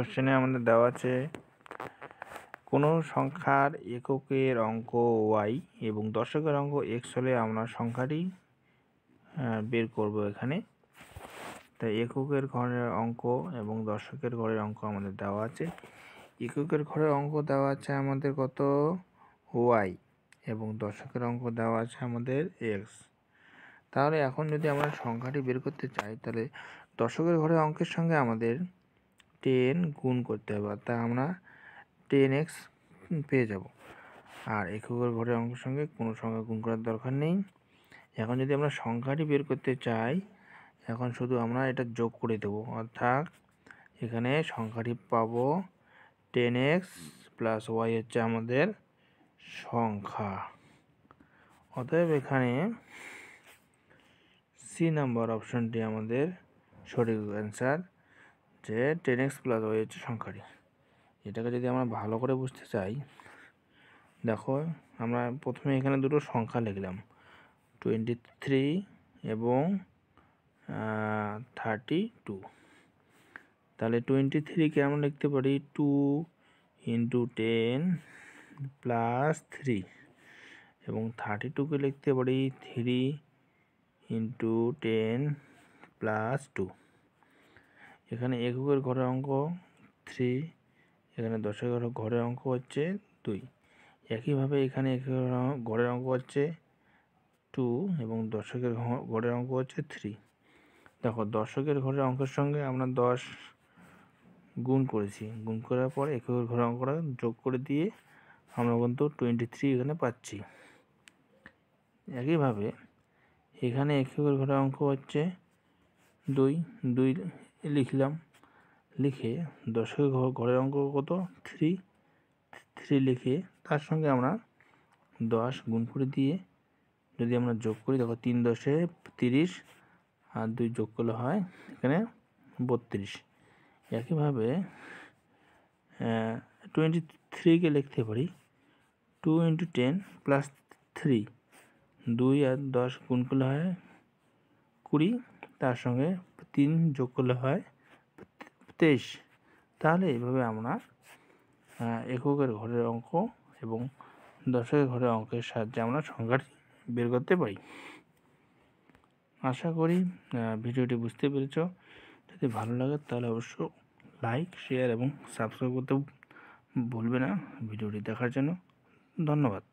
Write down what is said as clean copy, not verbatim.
কোশ্চেনে আমাদের দেওয়া আছে কোনো সংখ্যার এককের অঙ্ক y এবং দশকের অঙ্ক x হলে আমরা সংখ্যাটি বের করব। এখানে তাই এককের ঘরের অঙ্ক এবং দশকের ঘরের অঙ্ক আমাদের দেওয়া আছে। এককের ঘরের অঙ্ক দেওয়া আছে আমাদের কত y এবং দশকের অঙ্ক দেওয়া আছে আমাদের x। তাহলে এখন যদি আমরা সংখ্যাটি বের করতে চাই তাহলে দশকের ঘরের অঙ্কের সঙ্গে আমাদের 10 গুণ করতে হবে, তাই আমরা 10x পেয়ে যাব। আর এককের ঘরের অঙ্কের সঙ্গে কোনো সংখ্যা গুণ করার দরকার নেই। এখন যদি আমরা সংখ্যাটি বের করতে চাই, এখন শুধু আমরা এটা যোগ করে দেব, অর্থাৎ এখানে সংখ্যাটি পাবো 10x প্লাস y হচ্ছে আমাদের সংখ্যা। অতএব এখানে সি নাম্বার অপশনটি আমাদের সঠিক অ্যান্সার, যে 10x প্লাস y হচ্ছে সংখ্যাটি। এটাকে যদি আমরা ভালো করে বুঝতে চাই, দেখো আমরা প্রথমে এখানে দুটো সংখ্যা লিখলাম 23 এবং 32। তাহলে 23কে আমরা লিখতে পারি 2 × 10 প্লাস 3 এবং 32কে লিখতে পারি 3 × 10 প্লাস 2। এখানে এককের ঘরের অঙ্ক 3, এখানে দশকের ঘরের অঙ্ক হচ্ছে 2। একইভাবে এখানে এককের ঘরের অঙ্ক হচ্ছে 2 এবং দশকের ঘরের অঙ্ক হচ্ছে 3। দেখো দশকের ঘরের অঙ্কের সঙ্গে আমরা 10 গুণ করেছি, গুণ করার পর এককের ঘরের অঙ্কটা যোগ করে দিয়ে আমরা কিন্তু 23 এখানে পাচ্ছি। একইভাবে এখানে এককের ঘরের অঙ্ক হচ্ছে 2 লিখলাম, লিখে দশকের ঘরের অঙ্ক কত 3 লিখে তার সঙ্গে আমরা 10 গুণ করে দিয়ে যদি আমরা যোগ করি, দেখো 3 × 10 = 30 আর 2 যোগ করলে হয় এখানে 32। একইভাবে 23কে লিখতে পারি 2 × 10 প্লাস 3, 2 আর 10 গুণ করলে হয় 20, তার সঙ্গে 3 যোগ করলে হয় 23। তাহলে এইভাবে আমরা এককের ঘরের অঙ্ক এবং দশকের ঘরের অঙ্কের সাহায্যে আমরা সংখ্যাটি বের করতে পারি। আশা করি ভিডিওটি বুঝতে পেরেছ। যদি ভালো লাগে তাহলে অবশ্য লাইক, শেয়ার এবং সাবস্ক্রাইব করতে ভুলবে না। ভিডিওটি দেখার জন্য ধন্যবাদ।